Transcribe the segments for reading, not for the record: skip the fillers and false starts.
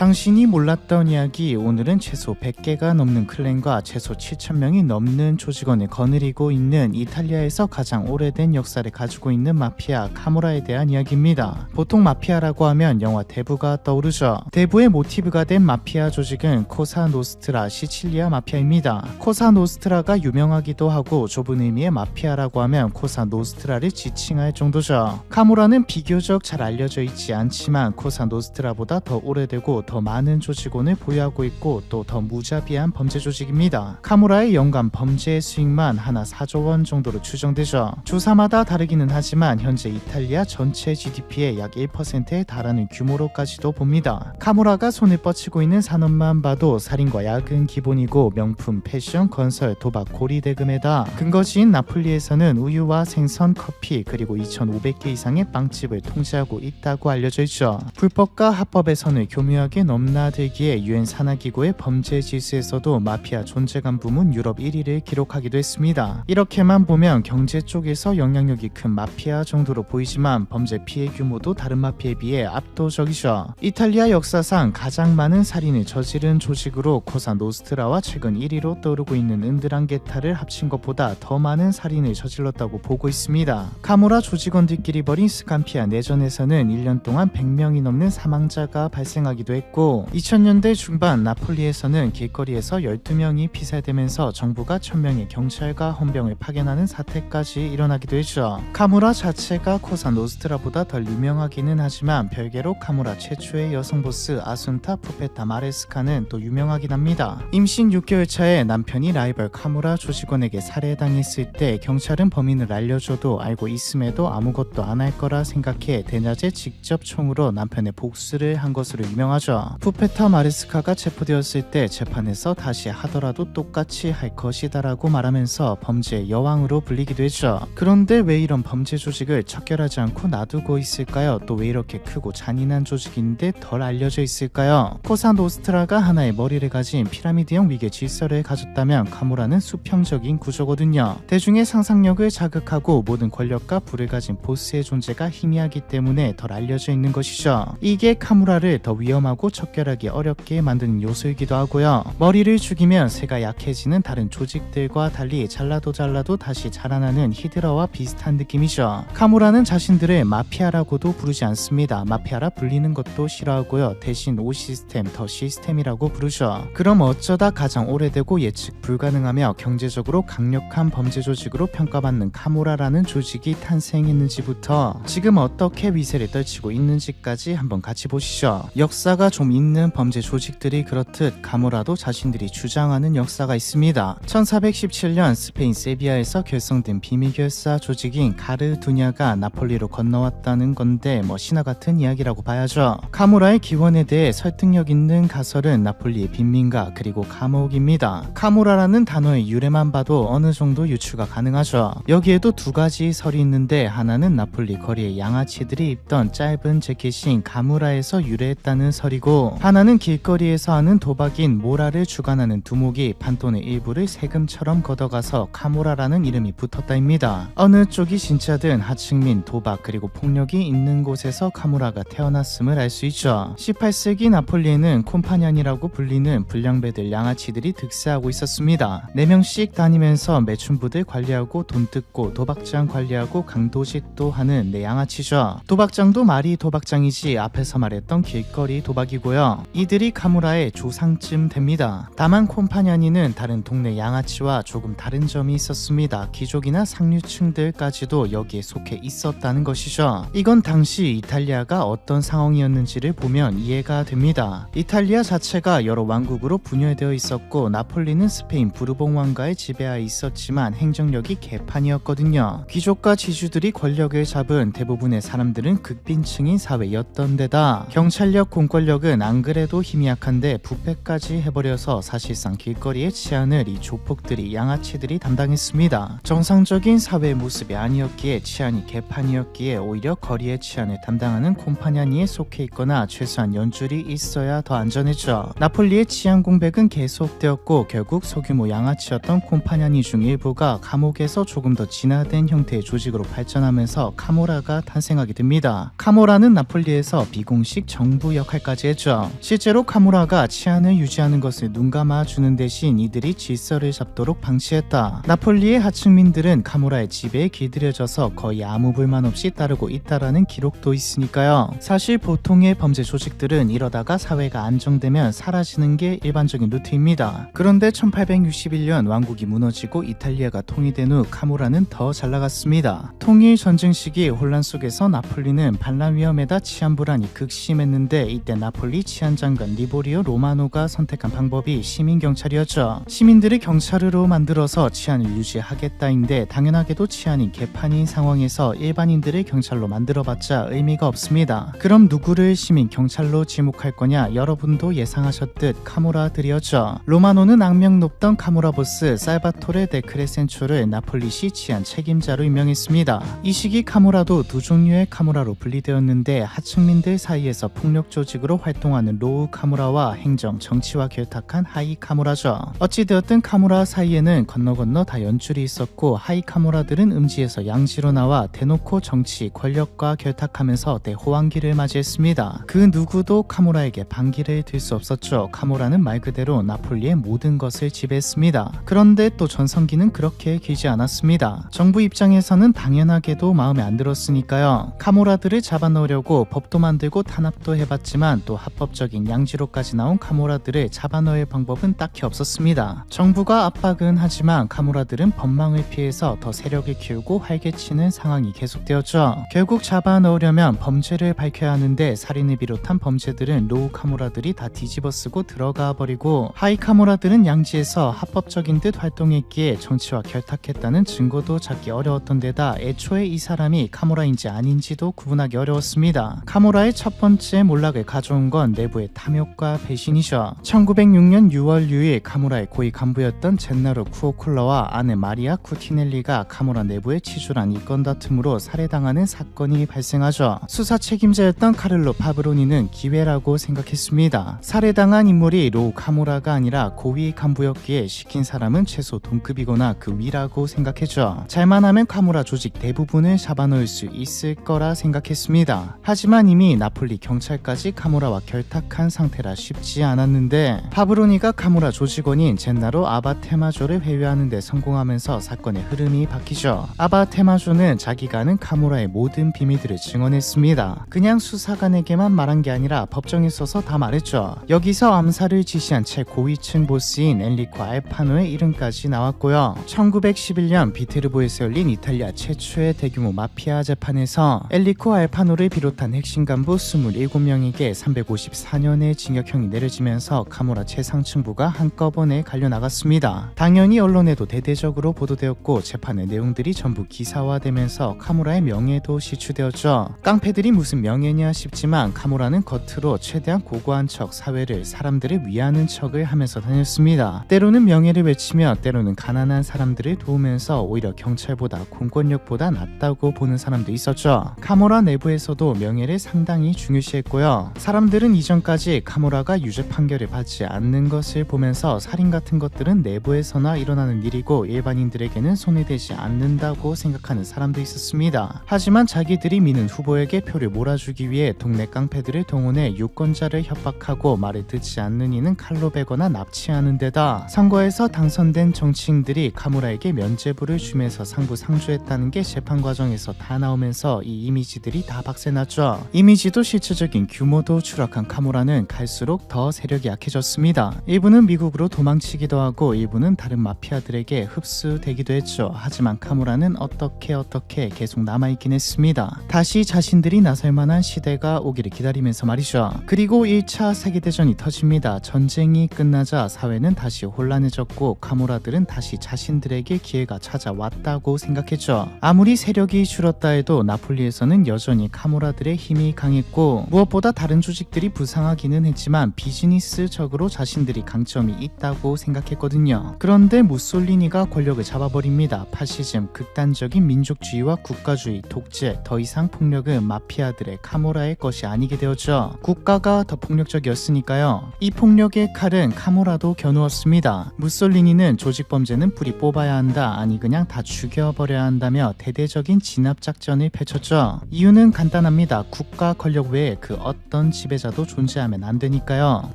당신이 몰랐던 이야기. 오늘은 최소 100개가 넘는 클랜과 최소 7,000명이 넘는 조직원을 거느리고 있는 이탈리아에서 가장 오래된 역사를 가지고 있는 마피아 카무라에 대한 이야기입니다. 보통 마피아라고 하면 영화 대부가 떠오르죠. 대부의 모티브가 된 마피아 조직은 코사노스트라 시칠리아 마피아입니다. 코사노스트라가 유명하기도 하고 좁은 의미의 마피아라고 하면 코사노스트라를 지칭할 정도죠. 카무라는 비교적 잘 알려져 있지 않지만 코사노스트라보다 더 오래되고 더 많은 조직원을 보유하고 있고 또 더 무자비한 범죄 조직입니다. 카무라의 연간 범죄 수익만 하나 4조 원 정도로 추정되죠. 주사마다 다르기는 하지만 현재 이탈리아 전체 GDP의 약 1%에 달하는 규모로까지도 봅니다. 카무라가 손을 뻗치고 있는 산업만 봐도 살인과 약은 기본이고 명품, 패션, 건설, 도박, 고리대금에다 근거지인 나폴리에서는 우유와 생선, 커피 그리고 2,500개 이상의 빵집을 통제하고 있다고 알려져 있죠. 불법과 합법의 선을 교묘하게 넘나들기에 유엔 산하기구의 범죄 지수에서도 마피아 존재감 부문 유럽 1위를 기록하기도 했습니다. 이렇게만 보면 경제 쪽에서 영향력이 큰 마피아 정도로 보이지만 범죄 피해 규모도 다른 마피아에 비해 압도적이죠. 이탈리아 역사상 가장 많은 살인을 저지른 조직으로 코사노스트라와 최근 1위로 떠오르고 있는 은드랑게타를 합친 것보다 더 많은 살인을 저질렀다고 보고 있습니다. 카무라 조직원들끼리 벌인 스캄피아 내전에서는 1년 동안 100명이 넘는 사망자가 발생하기도 했고 2000년대 중반 나폴리에서는 길거리에서 12명이 피살되면서 정부가 1000명의 경찰과 헌병을 파견하는 사태까지 일어나기도 했죠. 카무라 자체가 코사노스트라보다 덜 유명하기는 하지만 별개로 카무라 최초의 여성 보스 아순타 푸페타 마레스카는 또 유명하긴 합니다. 임신 6개월 차에 남편이 라이벌 카무라 조직원에게 살해당했을 때 경찰은 범인을 알려줘도 알고 있음에도 아무것도 안 할 거라 생각해 대낮에 직접 총으로 남편의 복수를 한 것으로 유명하죠. 푸페타 마레스카가 체포되었을 때 재판에서 다시 하더라도 똑같이 할 것이다라고 말하면서 범죄의 여왕으로 불리기도 했죠. 그런데 왜 이런 범죄 조직을 척결하지 않고 놔두고 있을까요? 또 왜 이렇게 크고 잔인한 조직인데 덜 알려져 있을까요? 코사노스트라가 하나의 머리를 가진 피라미드형 위계 질서를 가졌다면 카무라는 수평적인 구조거든요. 대중의 상상력을 자극하고 모든 권력과 부를 가진 보스의 존재가 희미하기 때문에 덜 알려져 있는 것이죠. 이게 카무라를 더 위험하고 척결하기 어렵게 만드는 요소이기도 하고요. 머리를 죽이면 새가 약해지는 다른 조직들과 달리 잘라도 다시 자라나는 히드라와 비슷한 느낌이죠. 카무라는 자신들을 마피아라고도 부르지 않습니다. 마피아라 불리는 것도 싫어하고요. 대신 오 시스템, 더 시스템이라고 부르죠. 그럼 어쩌다 가장 오래되고 예측 불가능하며 경제적으로 강력한 범죄 조직으로 평가받는 카무라라는 조직이 탄생했는지부터 지금 어떻게 위세를 떨치고 있는지까지 한번 같이 보시죠. 역사가 좀 있는 범죄 조직들이 그렇듯 카무라도 자신들이 주장하는 역사가 있습니다. 1417년 스페인 세비야에서 결성된 비밀결사 조직인 가르두냐가 나폴리로 건너왔다는 건데 신화 같은 이야기라고 봐야죠. 카무라의 기원에 대해 설득력 있는 가설은 나폴리의 빈민가 그리고 감옥입니다. 카무라라는 단어의 유래만 봐도 어느 정도 유추가 가능하죠. 여기에도 두 가지 설이 있는데 하나는 나폴리 거리의 양아치들이 입던 짧은 재킷인 가무라에서 유래했다는 설이고 하나는 길거리에서 하는 도박인 모라를 주관하는 두목이 판돈의 일부를 세금처럼 걷어가서 카무라라는 이름이 붙었다입니다. 어느 쪽이 진짜든 하층민, 도박 그리고 폭력이 있는 곳에서 카무라가 태어났음을 알 수 있죠. 18세기 나폴리에는 콤파년이라고 불리는 불량배들 양아치들이 득세하고 있었습니다. 4명씩 다니면서 매춘부들 관리하고 돈 뜯고 도박장 관리하고 강도짓도 하는 양아치죠. 도박장도 말이 도박장이지 앞에서 말했던 길거리 도박이고요. 이들이 카무라의 조상쯤 됩니다. 다만 콤파냐니는 다른 동네 양아치와 조금 다른 점이 있었습니다. 귀족이나 상류층들까지도 여기에 속해 있었다는 것이죠. 이건 당시 이탈리아가 어떤 상황이었는지를 보면 이해가 됩니다. 이탈리아 자체가 여러 왕국으로 분열되어 있었고 나폴리는 스페인 부르봉 왕가의 지배하에 있었지만 행정력이 개판이었거든요. 귀족과 지주들이 권력을 잡은 대부분의 사람들은 극빈층인 사회였던 데다 경찰력, 공권력은 안 그래도 힘이 약한데 부패까지 해버려서 사실상 길거리의 치안을 이 조폭들이 양아치들이 담당했습니다. 정상적인 사회의 모습이 아니었기에 치안이 개판이었기에 오히려 거리의 치안을 담당하는 콤파냐니에 속해 있거나 최소한 연줄이 있어야 더 안전했죠. 나폴리의 치안 공백은 계속되었고 결국 소규모 양아치였던 콤파냐니 중 일부가 감옥에서 조금 더 진화된 형태의 조직으로 발전하면서 카모라가 탄생하게 됩니다. 카모라는 나폴리에서 비공식 정부 역할까지 했죠. 실제로 카무라가 치안을 유지하는 것을 눈감아주는 대신 이들이 질서를 잡도록 방치했다. 나폴리의 하층민들은 카무라의 지배에 길들여져서 거의 아무 불만 없이 따르고 있다라는 기록도 있으니까요. 사실 보통의 범죄 조직들은 이러다가 사회가 안정되면 사라지는 게 일반적인 루트입니다. 그런데 1861년 왕국이 무너지고 이탈리아가 통일된 후 카무라는 더 잘 나갔습니다. 통일 전쟁 시기 혼란 속에서 나폴리는 반란 위험에다 치안 불안이 극심했는데 이때 나폴리 치안장관 리보리오 로마노가 선택한 방법이 시민경찰이었죠. 시민들을 경찰으로 만들어서 치안을 유지하겠다인데 당연하게도 치안이 개판인 상황에서 일반인들을 경찰로 만들어봤자 의미가 없습니다. 그럼 누구를 시민경찰로 지목할 거냐? 여러분도 예상하셨듯 카무라들이었죠. 로마노는 악명 높던 카무라 보스 살바토레 데 크레센초를 나폴리시 치안 책임자로 임명했습니다. 이 시기 카무라도 두 종류의 카무라로 분리되었는데 하층민들 사이에서 폭력 조직으로 활동하는 로우 카무라와 행정, 정치와 결탁한 하이 카무라죠. 어찌되었든 카무라 사이에는 건너 다 연줄이 있었고 하이 카무라들은 음지에서 양지로 나와 대놓고 정치, 권력과 결탁하면서 대호황기를 맞이했습니다. 그 누구도 카무라에게 반기를 들 수 없었죠. 카무라는 말 그대로 나폴리의 모든 것을 지배했습니다. 그런데 또 전성기는 그렇게 길지 않았습니다. 정부 입장에서는 당연하게도 마음에 안 들었으니까요. 카무라들을 잡아넣으려고 법도 만들고 탄압도 해봤지만 또 합법적인 양지로까지 나온 카무라들을 잡아넣을 방법은 딱히 없었습니다. 정부가 압박은 하지만 카무라들은 법망을 피해서 더 세력을 키우고 활개치는 상황이 계속되었죠. 결국 잡아넣으려면 범죄를 밝혀야 하는데 살인을 비롯한 범죄들은 로우 카무라들이 다 뒤집어쓰고 들어가 버리고 하이 카무라들은 양지에서 합법적인 듯 활동했기에 정치와 결탁했다는 증거도 찾기 어려웠던 데다 애초에 이 사람이 카무라인지 아닌지도 구분하기 어려웠습니다. 카무라의 첫 번째 몰락을 가져온 건 내부의 탐욕과 배신이죠. 1906년 6월 6일 카무라의 고위 간부였던 젠나로 쿠오쿨러와 아내 마리아 쿠티넬리가 카무라 내부에 치졸한 이권 다툼으로 살해당하는 사건이 발생하죠. 수사 책임자였던 카를로 파브로니는 기회라고 생각했습니다. 살해당한 인물이 로우 카무라가 아니라 고위 간부였기에 시킨 사람은 최소 동급이거나 그 위라고 생각했죠. 잘만 하면 카무라 조직 대부분을 잡아넣을 수 있을 거라 생각했습니다. 하지만 이미 나폴리 경찰까지 카무라와 결탁한 상태라 쉽지 않았는데 파브로니가 카무라 조직원인 젠나로 아바테마조를 회유하는 데 성공하면서 사건의 흐름이 바뀌죠. 아바테마조는 자기가 아는 카무라의 모든 비밀들을 증언했습니다. 그냥 수사관에게만 말한 게 아니라 법정에 써서 다 말했죠. 여기서 암살을 지시한 최고위층 보스인 엔리코 알파노의 이름까지 나왔고요. 1911년 비테르보에서 열린 이탈리아 최초의 대규모 마피아 재판에서 엔리코 알파노를 비롯한 핵심 간부 27명에게 354년의 징역형이 내려지면서 카무라 최상층부가 한꺼번에 갈려나갔습니다. 당연히 언론에도 대대적으로 보도되었고 재판의 내용들이 전부 기사화되면서 카무라의 명예도 실추되었죠. 깡패들이 무슨 명예냐 싶지만 카무라는 겉으로 최대한 고고한 척 사회를 사람들을 위하는 척을 하면서 다녔습니다. 때로는 명예를 외치며 때로는 가난한 사람들을 도우면서 오히려 경찰보다 공권력보다 낫다고 보는 사람도 있었죠. 카무라 내부에서도 명예를 상당히 중요시했고요. 사람들은 이전까지 카무라가 유죄 판결을 받지 않는 것을 보면서 살인 같은 것들은 내부에서나 일어나는 일이고 일반인들에게는 손이 되지 않는다고 생각하는 사람도 있었습니다. 하지만 자기들이 미는 후보에게 표를 몰아주기 위해 동네 깡패들을 동원해 유권자를 협박하고 말을 듣지 않는 이는 칼로 베거나 납치하는 데다 선거에서 당선된 정치인들이 카무라에게 면죄부를 주면서 상부상조했다는 게 재판 과정에서 다 나오면서 이 이미지들이 다 박살났죠. 이미지도 실질적인 규모도 추락한 카무라는 갈수록 더 세력이 약해졌습니다. 일부는 미국으로 도망치기도 하고 일부는 다른 마피아들에게 흡수되기도 했죠. 하지만 카무라는 어떻게 계속 남아있긴 했습니다. 다시 자신들이 나설 만한 시대가 오기를 기다리면서 말이죠. 그리고 1차 세계대전이 터집니다. 전쟁이 끝나자 사회는 다시 혼란해졌고 카무라들은 다시 자신들에게 기회가 찾아왔다고 생각했죠. 아무리 세력이 줄었다 해도 나폴리에서는 여전히 카무라들의 힘이 강했고 무엇보다 다른 조직들이 부상하기는 했지만 비즈니스적으로 자신들이 강점이 있다고 생각했거든요. 그런데 무솔리니가 권력을 잡아버립니다. 파시즘, 극단적인 민족주의와 국가주의, 독재, 더 이상 폭력은 마피아들의 카무라의 것이 아니게 되었죠. 국가가 더 폭력적이었으니까요. 이 폭력의 칼은 카무라도 겨누었습니다. 무솔리니는 조직범죄는 뿌리 뽑아야 한다, 아니 그냥 다 죽여버려야 한다며 대대적인 진압작전을 펼쳤죠. 이유는 간단합니다. 국가 권력 외에 그 어떤 지배 지배자도 존재하면 안 되니까요.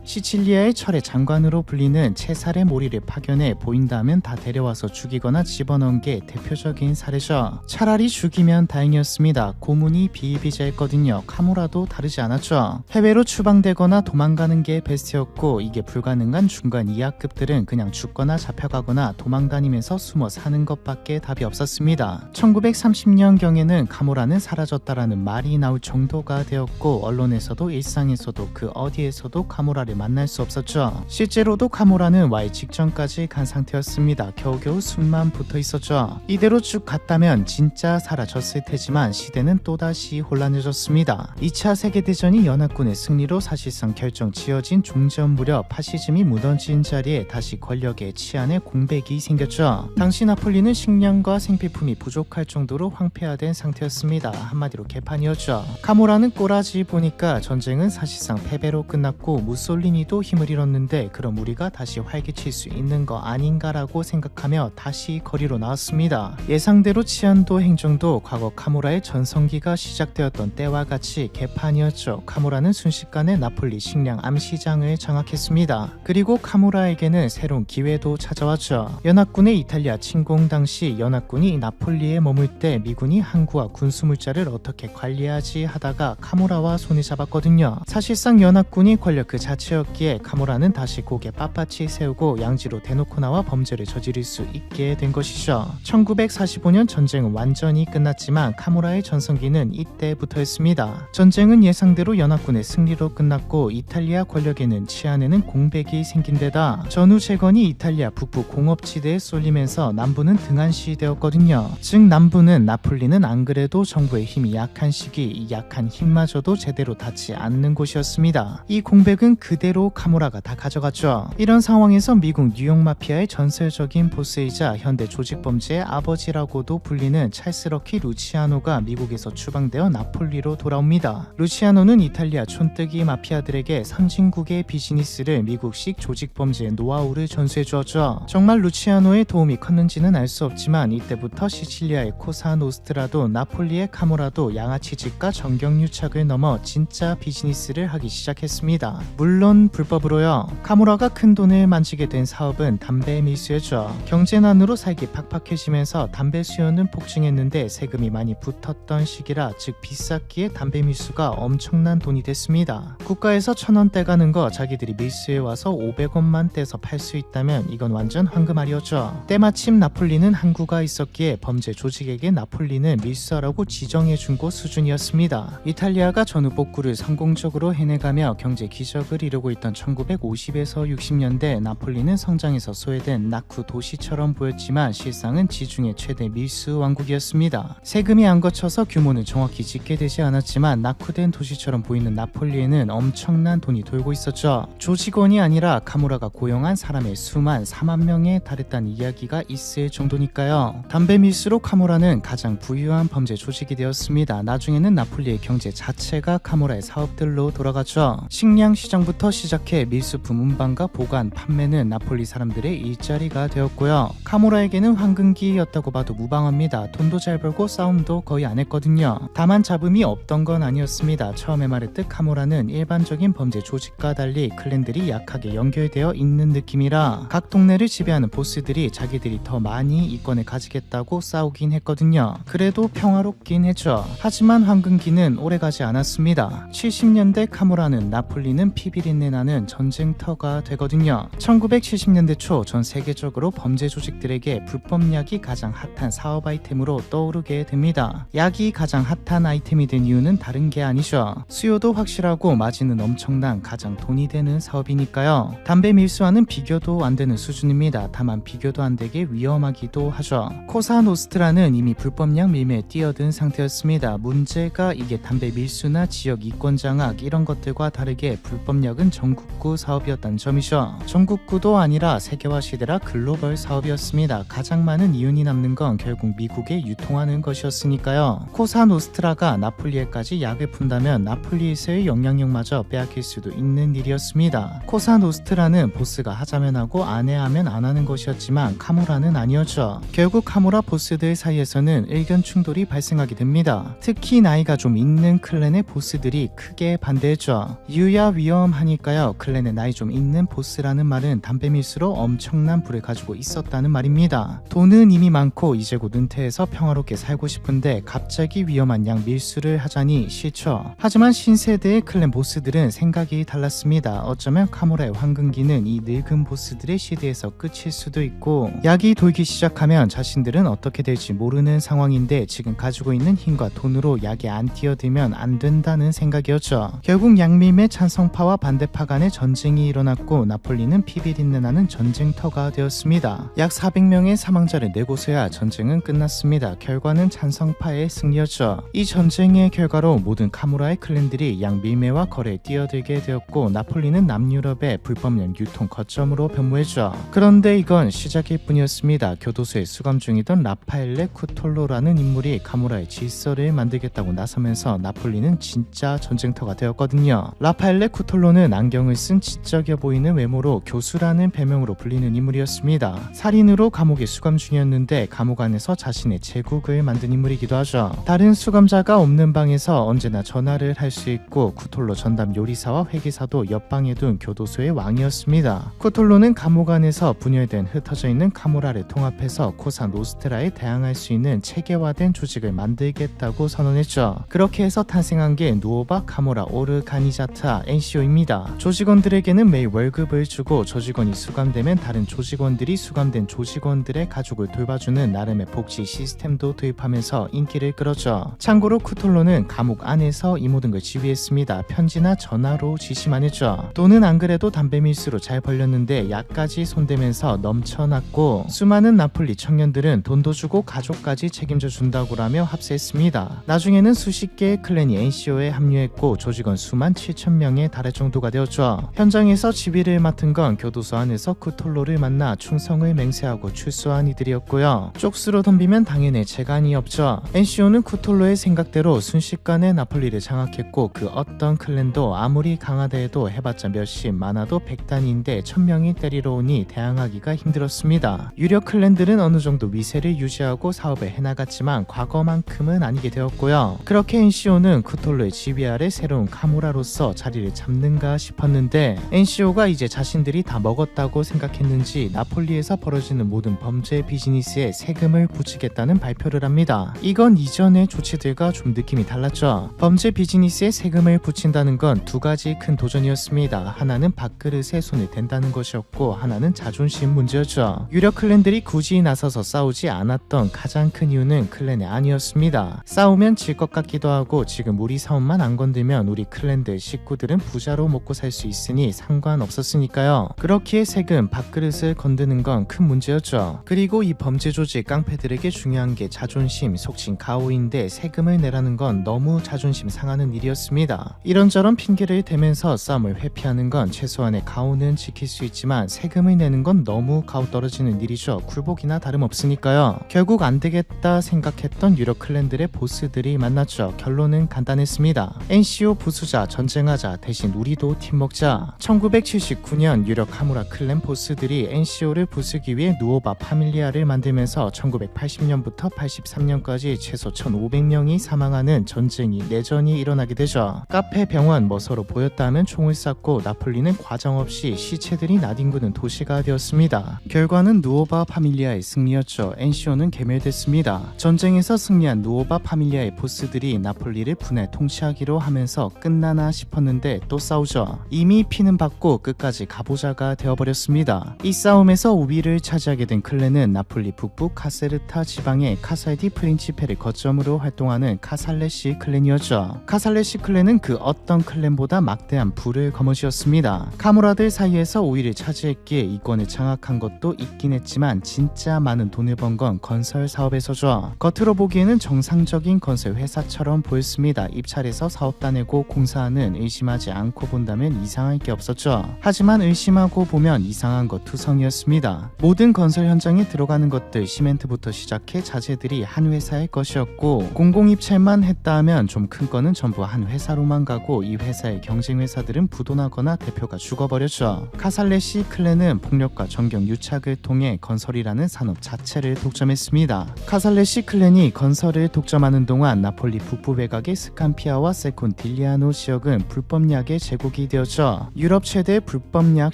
시칠리아의 철의 장관으로 불리는 채살의 모리를 파견해 보인다면 다 데려와서 죽이거나 집어넣은 게 대표적인 사례죠. 차라리 죽이면 다행이었습니다. 고문이 비일비재했거든요. 카무라도 다르지 않았죠. 해외로 추방되거나 도망가는 게 베스트였고, 이게 불가능한 중간 이하급들은 그냥 죽거나 잡혀가거나 도망다니면서 숨어 사는 것밖에 답이 없었습니다. 1930년경에는 카무라는 사라졌다라는 말이 나올 정도가 되었고, 언론에서도 일상에서도 그 어디에서도 카무라를 만날 수 없었죠. 실제로도 카무라는 와해 직전까지 간 상태였습니다. 겨우겨우 숨만 붙어 있었죠. 이대로 쭉 갔다면 진짜 사라졌을 테지만 시대는 또다시 혼란해졌습니다. 2차 세계대전이 연합군의 승리로 사실상 결정 지어진 종전 무렵 파시즘이 무너진 자리에 다시 권력의 치안에 공백이 생겼죠. 당시 나폴리는 식량과 생필품이 부족할 정도로 황폐화된 상태였습니다. 한마디로 개판이었죠. 카무라는 꼬라지 보니까 전쟁은 사실상 패배로 끝났고 무솔리니도 힘을 잃었는데, 그럼 우리가 다시 활기칠 수 있는 거 아닌가라고 생각하며 다시 거리로 나왔습니다. 예상대로 치안도 행정도 과거 카무라의 전성기가 시작되었던 때와 같이 개판이었죠. 카무라는 순식간에 나폴리 식량 암시장을 장악했습니다. 그리고 카무라에게는 새로운 기회도 찾아왔죠. 연합군의 이탈리아 침공 당시 연합군이 나폴리에 머물 때 미군이 항구와 군수물자를 어떻게 관리하지 하다가 카무라와 손을 잡았거든요. 사실상 연합군이 권력 그 자체였기에 카무라는 다시 고개 빳빳이 세우고 양지로 대놓고 나와 범죄를 저지를 수 있게 된 것이죠. 1945년 전쟁은 완전히 끝났지만 카무라의 전성기는 이때부터였습니다. 전쟁은 예상대로 연합군의 승리로 끝났고, 이탈리아 권력에는 치안에는 공백이 생긴 데다 전후 재건이 이탈리아 북부 공업지대에 쏠리면서 남부는 등한시되었거든요. 즉 남부는 나폴리는 안 그래도 정부의 힘이 약한 시기, 이 약한 힘마저도 제대로 닿지 않는 곳이었습니다. 이 공백은 그대로 카무라가 다 가져갔죠. 이런 상황에서 미국 뉴욕 마피아의 전설적인 보스이자 현대 조직범죄의 아버지라고도 불리는 찰스 럭키 루치아노가 미국에서 추방되어 나폴리로 돌아옵니다. 루치아노는 이탈리아 촌뜨기 마피아들에게 선진국의 비즈니스를 미국식 조직범죄의 노하우를 전수해 주었죠. 정말 루치아노의 도움이 컸는지는 알 수 없지만 이때부터 시칠리아의 코사노스트라도 나폴리의 카무라도 양아치짓과 정경유착을 넘어 진짜 비즈니스를 하기 시작했습니다. 물론 불법으로요. 카무라가 큰 돈을 만지게 된 사업은 담배 밀수였죠. 경제난으로 살기 팍팍해지면서 담배 수요는 폭증했는데 세금이 많이 붙었던 시기라, 즉 비쌌기에 담배 밀수가 엄청난 돈이 됐습니다. 국가에서 1,000원 떼가는 거 자기들이 밀수해 와서 500원만 떼서 팔 수 있다면 이건 완전 황금알이었죠. 때마침 나폴리는 항구가 있었기에 범죄 조직에게 나폴리는 밀수하라고 지정해준 곳 수준이었습니다. 이탈리아가 전후 복구를 성공적으로 해내가며 경제 기적을 이루고 있던 1950에서 60년대 나폴리는 성장에서 소외된 낙후 도시처럼 보였지만 실상은 지중해 최대 밀수 왕국이었습니다. 세금이 안 거쳐서 규모는 정확히 짓게 되지 않았지만 낙후된 도시처럼 보이는 나폴리에는 엄청난 돈이 돌고 있었죠. 조직원이 아니라 카무라가 고용한 사람의 수만 4만 명에 달했다는 이야기가 있을 정도니까요. 담배 밀수로 카무라는 가장 부유한 범죄 조직이 되었습니다. 나중에는 나폴리의 경제 자체가 카무라의 사업들로 돌아갔죠. 식량 시장부터 시작해 밀수품 운반과 보관, 판매는 나폴리 사람들의 일자리가 되었고요. 카무라에게는 황금기였다고 봐도 무방합니다. 돈도 잘 벌고 싸움도 거의 안 했거든요. 다만 잡음이 없던 건 아니었습니다. 처음에 말했듯 카무라는 일반적인 범죄 조직과 달리 클랜들이 약하게 연결되어 있는 느낌이라 각 동네를 지배하는 보스들이 자기들이 더 많이 이권을 가지겠다고 싸우긴 했거든요. 그래도 평화롭긴 했죠. 하지만 황금기는 오래가지 않았습니다. 70년대 카무라는 나폴리는 피비린내 나는 전쟁터가 되거든요. 1970년대 초 전 세계적으로 범죄 조직들에게 불법 약이 가장 핫한 사업 아이템으로 떠오르게 됩니다. 약이 가장 핫한 아이템이 된 이유는 다른 게 아니죠. 수요도 확실하고 마진은 엄청난 가장 돈이 되는 사업이니까요. 담배 밀수와는 비교도 안 되는 수준입니다. 다만 비교도 안 되게 위험하기도 하죠. 코사노스트라는 이미 불법약 밀매에 뛰어든 상태였습니다. 문제가 이게 담배 밀수나 지역 이권 장악 이런 것들과 다르게 불법약은 전국구 사업이었다는 점이죠. 전국구도 아니라 세계화 시대라 글로벌 사업이었습니다. 가장 많은 이윤이 남는 건 결국 미국에 유통하는 것이었으니까요. 코사노스트라가 나폴리에까지 약을 푼다면 나폴리에서의 영향력마저 빼앗길 수도 있는 일이었습니다. 코사노스트라는 보스가 하자면 하고 안 해 하면 안 하는 것이었지만 카무라는 아니었죠. 결국 카무라 보스들 사이에서는 의견 충돌이 발생하게 됩니다. 특히 나이가 좀 있는 클랜의 보스들이 크게 반대했죠. 이유야 위험하니까요. 클랜의 나이 좀 있는 보스라는 말은 담배 밀수로 엄청난 부를 가지고 있었다는 말입니다. 돈은 이미 많고 이제 곧 은퇴해서 평화롭게 살고 싶은데 갑자기 위험한 양 밀수를 하자니 싫죠. 하지만 신세대의 클랜 보스들은 생각이 달랐습니다. 어쩌면 카무라의 황금기는 이 늙은 보스들의 시대에서 끝일 수도 있고 약이 돌기 시작하면 자신들은 어떻게 될지 모르는 상황인데 지금 가지고 있는 힘과 돈으로 약에 안 뛰어들면 안 된다는 생각이었죠. 결국 양밈의 찬성파와 반대파 간의 전쟁이 일어났고 나폴리는 피비린내 나는 전쟁터가 되었습니다. 약 400명의 사망자를 내고서야 전쟁은 끝났습니다. 결과는 찬성파의 승리였죠. 이 전쟁의 결과로 모든 카무라의 클랜들이 양밀매와 거래에 뛰어들게 되었고 나폴리는 남유럽의 불법령 유통 거점으로 변모했죠. 그런데 이건 시작일 뿐이었습니다. 교도소에 수감 중이던 라파엘레 쿠톨로라는 인물이 카무라의 질서를 만들겠다고 나서면서 나폴리는 진짜 전쟁터가 되었거든요. 라파엘레 쿠톨로는 안경을 쓴 지적여 보이는 외모로 교수라는 별명으로 불리는 인물이었습니다. 살인으로 감옥에 수감 중이었는데 감옥 안에서 자신의 제국을 만든 인물이기도 하죠. 다른 수감자가 없는 방에서 언제나 전화를 할 수 있고 쿠톨로 전담 요리사와 회계사도 옆방에 둔 교도소의 왕이었습니다. 쿠톨로는 감옥 안에서 분열된 흩어져 있는 카무라를 통합해서 코사 노스트라에 대항할 수 있는 체계화된 조직을 만들겠다고 선언했죠. 그렇게 해서 탄생한 게 누오바 카무라 오르가니자타 NCO입니다. 조직원들에게는 매일 월급을 주고 조직원이 수감되면 다른 조직원들이 수감된 조직원들의 가족을 돌봐주는 나름의 복지 시스템도 도입하면서 인기를 끌었죠. 참고로 쿠톨로는 감옥 안에서 이 모든 걸 지휘했습니다. 편지나 전화로 지시만 했죠. 돈은 안 그래도 담배 밀수로 잘 벌렸는데 약까지 손대면서 넘쳐났고 수많은 나폴리 청년들은 돈도 주고 가족까지 책임져 준다고라며 합세했습니다. 나중에는 수십 개의 클랜이 NCO에 합류했고 조직원 수만 7,000명에 달할 정도가 되었죠. 현장에서 지휘를 맡은 건 교도소 안에서 쿠톨로를 만나 충성을 맹세하고 출소한 이들이었고요. 쪽수로 덤비면 당연히 재간이 없죠. NCO는 쿠톨로의 생각대로 순식간에 나폴리를 장악했고 그 어떤 클랜도 아무리 강하다 해도 해봤자 몇십 많아도 100단위인데 1000명이 때리러 오니 대항하기가 힘들었습니다. 유력 클랜들은 어느 정도 위세를 유지하고 사업을 해나갔지만 과거만큼은 아니게 되었고요. 그렇게 NCO는 쿠톨로의 지휘 아래 새로운 카무라로서 자리를 잡는가 싶었는데 NCO가 이제 자신들이 다 먹었다고 생각했는지 나폴리에서 벌어지는 모든 범죄 비즈니스에 세금을 붙이겠다는 발표를 합니다. 이건 이전의 조치들과 좀 느낌이 달랐죠. 범죄 비즈니스에 세금을 붙인다는 건 두 가지 큰 도전이었습니다. 하나는 밥그릇에 손을 댄다는 것이었고 하나는 자존심 문제였죠. 유력 클랜들이 굳이 나서서 싸우지 않았던 가장 큰 이유는 클랜이 아니었습니다. 싸우면 질 것 같기도 하고 지금 우리 사업만 안 건들면 우리 클랜들 식구들은 부자로 먹고 살 수 있으니 상관없었으니까요. 그렇기에 세금, 밥그릇을 건드는 건 큰 문제였죠. 그리고 이 범죄 조직 깡패들에게 중요한 게 자존심, 속칭 가오인데 세금을 내라는 건 너무 자존심 상하는 일이었습니다. 이런저런 핑계를 대면서 싸움을 회피하는 건 최소한의 가오는 지킬 수 있지만 세금을 내는 건 너무 가오 떨어지는 일이죠. 굴복이나 다름없으니까요. 결국 안 되겠다 생각했던 유력 클랜들의 보스들이 만났죠. 결론은 간단했습니다. NCO 부수자, 전쟁하자, 대신 우리도 팀 먹자. 1979년 유력 카무라 클랜 보스들이 NCO를 부수기 위해 누오바 파밀리아를 만들면서 1980년부터 83년까지 최소 1500명이 사망하는 전쟁이 내전이 일어나게 되죠. 카페, 병원 뭐 서로 보였다 하면 총을 쐈고 나폴리는 과정 없이 시체들이 나뒹구는 도시가 되었습니다. 결과는 누오바 파밀리아의 승리였죠. NCO는 괴멸됐습니다. 전쟁에서 승리한 누오바 파밀리아의 보스들이 나폴리를 분할 통치하기로 하면서 끝나나 싶었는데 또 싸우죠. 이미 피는 받고 끝까지 가보자가 되어버렸습니다. 이 싸움에서 우위를 차지하게 된 클랜은 나폴리 북부 카세르타 지방의 카살디 프린치페를 거점으로 활동하는 카살레시 클랜이었죠. 카살레시 클랜은 그 어떤 클랜보다 막대한 부를 거머쥐었습니다. 카무라들 사이에서 우위를 차지했기에 이권을 장악한 것도 있긴 했지만 진짜 많은 돈을 번 건 건설 사업에서죠. 겉으로 보기에는 정상적인 건설 회사처럼 보였습니다. 입찰해서 사업 따내고 공사하는 의심하지 않고 본다면 이상할 게 없었죠. 하지만 의심하고 보면 이상한 것 투성이었습니다. 모든 건설 현장에 들어가는 것들 시멘트부터 시작해 자재들이 한 회사의 것이었고 공공 입찰만 했다 하면 좀 큰 거는 전부 한 회사로만 가고 이 회사의 경쟁 회사들은 부도나거나 대표가 죽어버렸죠. 카살레시 클랜은 폭력과 정경 유착을 통해 건설이라는 산업 자체를 독점했습니다. 카살레시 클랜이 건설을 독점하는 동안 나폴리 북부 외곽의 스캄피아와 세콘딜리아 밀라노 지역은 불법약의 제국이 되었죠. 유럽 최대 불법약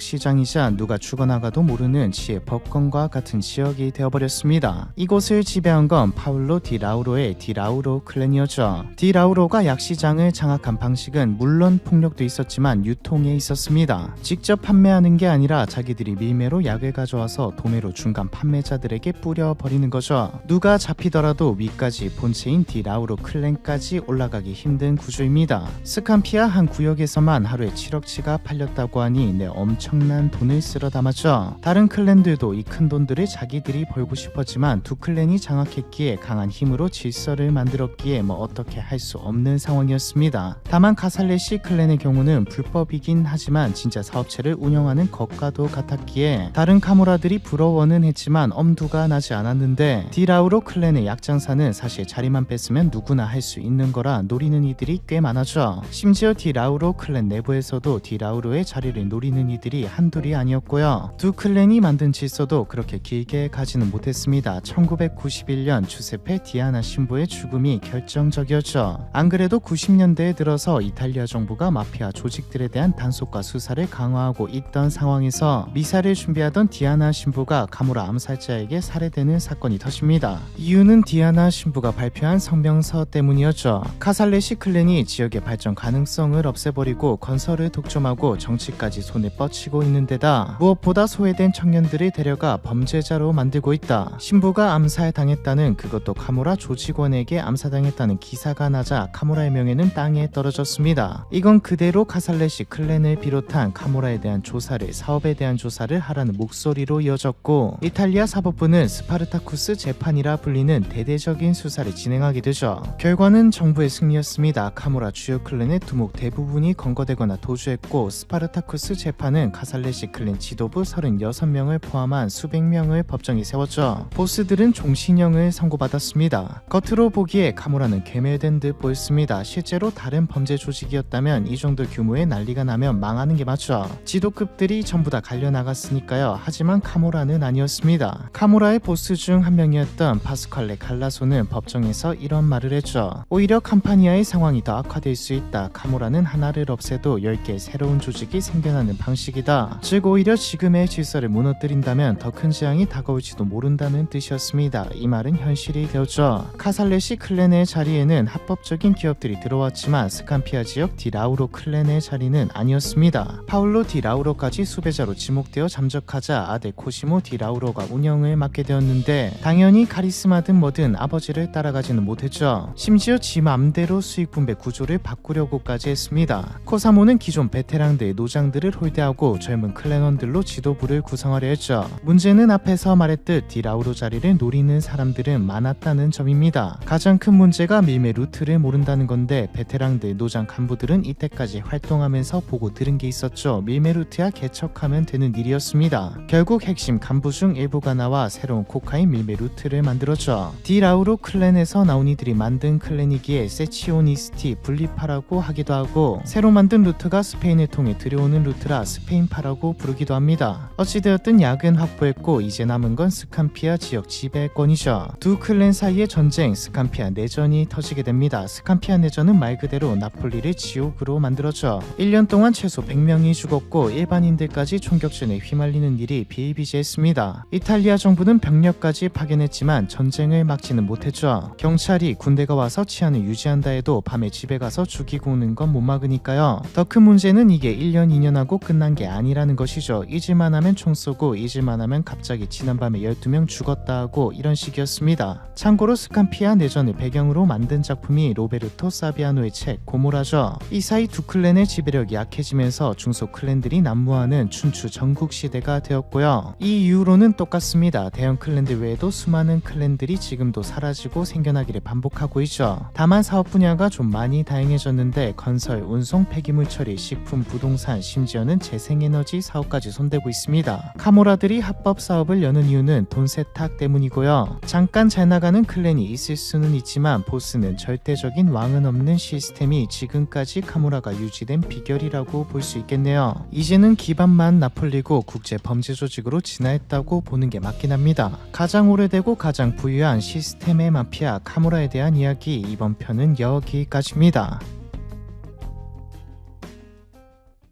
시장이자 누가 죽어나가도 모르는 지의 법권과 같은 지역이 되어버렸습니다. 이곳을 지배한 건 파울로 디 라우로의 디 라우로 클랜이었죠. 디 라우로가 약시장을 장악한 방식은 물론 폭력도 있었지만 유통에 있었습니다. 직접 판매하는 게 아니라 자기들이 밀매로 약을 가져와서 도매로 중간 판매자들에게 뿌려버리는 거죠. 누가 잡히더라도 위까지 본체인 디 라우로 클랜까지 올라가기 힘든 구조입니다. 스캄피아 한 구역에서만 하루에 7억치가 팔렸다고 하니 엄청난 돈을 쓸어 담았죠. 다른 클랜들도 이 큰 돈들을 자기들이 벌고 싶었지만 두 클랜이 장악했기에 강한 힘으로 질서를 만들었기에 어떻게 할 수 없는 상황이었습니다. 다만 카살레시 클랜의 경우는 불법이긴 하지만 진짜 사업체를 운영하는 것과도 같았기에 다른 카모라들이 부러워는 했지만 엄두가 나지 않았는데 디 라우로 클랜의 약장사는 사실 자리만 뺐으면 누구나 할 수 있는 거라 노리는 이들이 꽤 많았죠. 심지어 디 라우로 클랜 내부에서도 디 라우로의 자리를 노리는 이들이 한둘이 아니었고요. 두 클랜이 만든 질서도 그렇게 길게 가지는 못했습니다. 1991년 주세페 디아나 신부의 죽음이 결정적이었죠. 안 그래도 90년대에 들어서 이탈리아 정부가 마피아 조직들에 대한 단속과 수사를 강화하고 있던 상황에서 미사를 준비하던 디아나 신부가 카모라 암살자에게 살해되는 사건이 터집니다. 이유는 디아나 신부가 발표한 성명서 때문이었죠. 카살레시 클랜이 지역의 발전 가능성을 없애버리고 건설을 독점하고 정치까지 손에 뻗치고 있는 데다 무엇보다 소외된 청년들을 데려가 범죄자로 만들고 있다. 신부가 암살당했다는, 그것도 카모라 조직원에게 암살당했다는 기사가 나자 카모라의 명예는 땅에 떨어졌습니다. 이건 그대로 카살레시 클랜을 비롯한 카모라에 대한 조사를, 사업에 대한 조사를 하라는 목소리로 이어졌고 이탈리아 사법부는 스파르타쿠스 재판이라 불리는 대대적인 수사를 진행하게 되죠. 결과는 정부의 승리였습니다. 카모라 주요 클랜의 두목 대부분이 검거되거나 도주했고 스파르타쿠스 재판은 카살레시 클랜 지도부 36명을 포함한 수백 명을 법정에 세웠죠. 보스들은 종신형을 선고받았습니다. 겉으로 보기에 카모라는 괴멸된 듯 보였습니다. 실제로 다른 범죄 조직이었다면 이 정도 규모의 난리가 나면 망하는 게 맞죠. 지도급들이 전부 다 갈려나갔으니까요. 하지만 카모라는 아니었습니다. 카모라의 보스 중 한 명이었던 파스칼레 갈라소는 법정에서 이런 말을 했죠. 오히려 캄파니아의 상황이 더 악화될 수 있다. 카모라는 하나를 없애도 10개 새로운 조직이 생겨나는 방식이다. 즉 오히려 지금의 질서를 무너뜨린다면 더 큰 재앙이 다가올지도 모른다는 뜻이었습니다. 이 말은 현실이 되었죠. 카살레시 클랜의 자리에는 합법적인 기업들이 들어왔지만 스캄피아 지역 디 라우로 클랜의 자리는 아니었습니다. 파울로 디 라우로까지 수배자로 지목되어 잠적하자 아들 코시모 디 라우로가 운영을 맡게 되었는데 당연히 카리스마든 뭐든 아버지를 따라가지는 못했죠. 심지어 지 맘대로 수익 분배 구조를 바꾸려고까지 했습니다. 코사모는 기존 베테랑들, 노장들을 홀대하고 젊은 클랜원들로 지도부를 구성하려 했죠. 문제는 앞에서 말했듯 디 라우로 자리를 노리는 사람들은 많았다는 점입니다. 가장 큰 문제가 밀매 루트를 모른다는 건데 베테랑들, 노장 간부들은 이때까지 활동하면서 보고 들은 게 있었죠. 밀매 루트야 개척하면 되는 일이었습니다. 결국 핵심 간부 중 일부가 나와 새로운 코카인 밀매 루트를 만들었죠. 디 라우로 클랜에서 나온 이들이 만든 클랜이기에 세치오니스티, 분리파라고 하기도 하고 새로 만든 루트가 스페인을 통해 들여오는 루트라 스페인파라고 부르기도 합니다. 어찌되었든 약은 확보했고 이제 남은 건 스캄피아 지역 지배권이죠. 두 클랜 사이의 전쟁, 스캄피아 내전이 터지게 됩니다. 스캄피아 내전은 말 그대로 나폴리를 지옥으로 만들었죠. 1년 동안 최소 100명이 죽었고 일반인들까지 총격전에 휘말리는 일이 비일비재했습니다. 이탈리아 정부는 병력까지 파견했지만 전쟁을 막지는 못했죠. 경찰이 군대가 와서 치안을 유지한다 해도 밤에 집에 가서 죽이고 오는 건 못 막으니까요. 더 큰 문제는 이게 1년 2년 하고 끝난 게 아니라는 것이죠. 잊을만 하면 총 쏘고 잊을만 하면 갑자기 지난밤에 12명 죽었다 하고 이런 식이었습니다. 참고로 스캄피아 내전을 배경으로 만든 작품이 로베르토 사비아노의 책 고모라죠. 이 사이 두 클랜의 지배력이 약해지면서 중소 클랜들이 난무하는 춘추 전국시대가 되었고요. 이 이후로는 똑같습니다. 대형 클랜들 외에도 수많은 클랜들이 지금도 사라지고 생겨나기를 반복하고 있죠. 다만 사업 분야가 좀 많이 다양해졌는데 건설, 운송, 폐기물 처리, 식품, 부동산, 심지어는 재생에너지 사업까지 손대고 있습니다. 카모라들이 합법 사업을 여는 이유는 돈 세탁 때문이고요. 잠깐 잘 나가는 클랜이 있을 수는 있지만 보스는 절대적인 왕은 없는 시스템이 지금까지 카모라가 유지된 비결이라고 볼 수 있겠네요. 이제는 기반만 나폴리고 국제 범죄 조직으로 진화했다고 보는 게 맞긴 합니다. 가장 오래되고 가장 부유한 시스템의 마피아 카모라에 대한 이야기, 이번 편은 여기까지입니다.